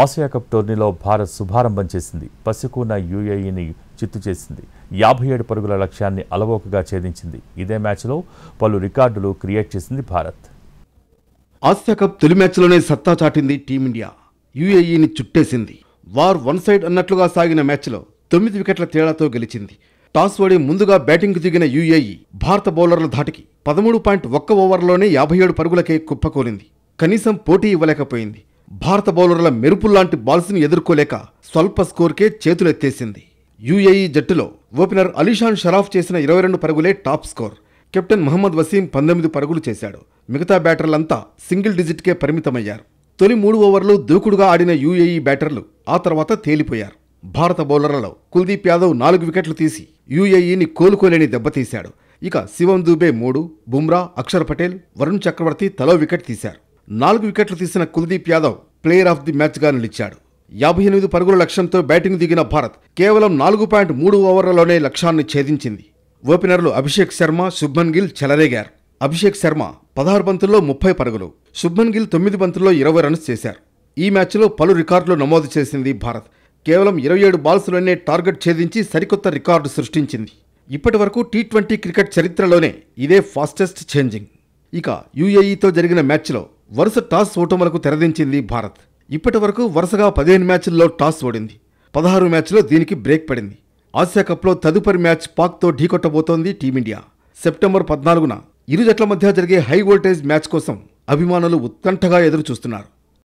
Asia cup టోర్నీలో భారత్ శుభారంభం చేసింది. పసికూన యూఏఈని చిత్తు చేసింది. 57 పరుగుల లక్ష్యాన్ని అలవోకగా ఛేదించింది. ఇదే మ్యాచ్లో పలు రికార్డులు క్రియేట్ చేసింది భారత్. ఆసియా కప్ తొలి మ్యాచ్లోనే సత్తా చాటింది టీమిండియా. యూఏఈని చుట్టేసింది. వార్ వన్ సైడ్ అన్నట్లుగా సాగిన మ్యాచ్లో 9 వికెట్ల తేడాతో గెలిచింది. టాస్ ఓడి ముందుగా బ్యాటింగ్కు దిగిన యూఏఈ భారత బౌలర్ల ధాటికి 13.1 ఓవర్లోనే 57 పరుగులకే కుప్పకూలింది. కనీసం పోటీ ఇవ్వలేకపోయింది. భారత బౌలర్ల మెరుపుల్లాంటి బాల్స్ని ఎదుర్కోలేక స్వల్ప స్కోర్కే చేతులెత్తేసింది. యూఏఈ జట్టులో ఓపెనర్ అలీషాన్ షరాఫ్ చేసిన 22 పరుగులే top score. Captain Mohammad Waseem 19 పరుగులు చేశాడు. మిగతా బ్యాటర్లంతా సింగిల్ డిజిట్కే పరిమితమయ్యారు. తొలి 3 ఓవర్లు దూకుడుగా ఆడిన యూఏఈ బ్యాటర్లు ఆ తర్వాత తేలిపోయారు. భారత బౌలర్లలో కుల్దీప్ యాదవ్ 4 వికెట్లు తీసి యూఏఈని కోలుకోలేని దెబ్బతీశాడు. ఇక శివం దూబే 3, బుమ్రా, అక్షర్ పటేల్, వరుణ్ చక్రవర్తి తలో వికెట్ తీశారు. 4 వికెట్లు తీసిన Kuldeep Yadav player of the మ్యాచ్గా నిలిచాడు. 58 పరుగుల లక్ష్యంతో బ్యాటింగ్ దిగిన భారత్ కేవలం 4.3 ఓవర్లలోనే లక్ష్యాన్ని ఛేదించింది. ఓపెనర్లు అభిషేక్ శర్మ, శుభ్మన్ గిల్ చెలరేగారు. అభిషేక్ శర్మ 16 బంతుల్లో 30 పరుగులు, శుభ్మన్ గిల్ 9 బంతుల్లో 20 రన్స్ చేశారు. ఈ మ్యాచ్లో పలు రికార్డులు నమోదు చేసింది భారత్. కేవలం 27 బాల్స్లోనే టార్గెట్ ఛేదించి సరికొత్త రికార్డు సృష్టించింది. ఇప్పటి వరకు టీ20 క్రికెట్ చరిత్రలోనే ఇదే ఫాస్టెస్ట్ ఛేంజింగ్. ఇక యూఏఈతో జరిగిన మ్యాచ్లో వరుస టాస్ ఓటములకు తెరదించింది భారత్. ఇప్పటి వరకు వరుసగా 15 మ్యాచ్ల్లో టాస్ ఓడింది. 16 మ్యాచ్లో దీనికి బ్రేక్ పడింది. ఆసియా కప్లో తదుపరి మ్యాచ్ పాక్తో ఢీకొట్టబోతోంది టీమిండియా. సెప్టెంబర్ 14న ఇరు జట్ల మధ్య జరిగే హై వోల్టేజ్ మ్యాచ్ కోసం అభిమానులు ఉత్కంఠగా ఎదురు చూస్తున్నారు.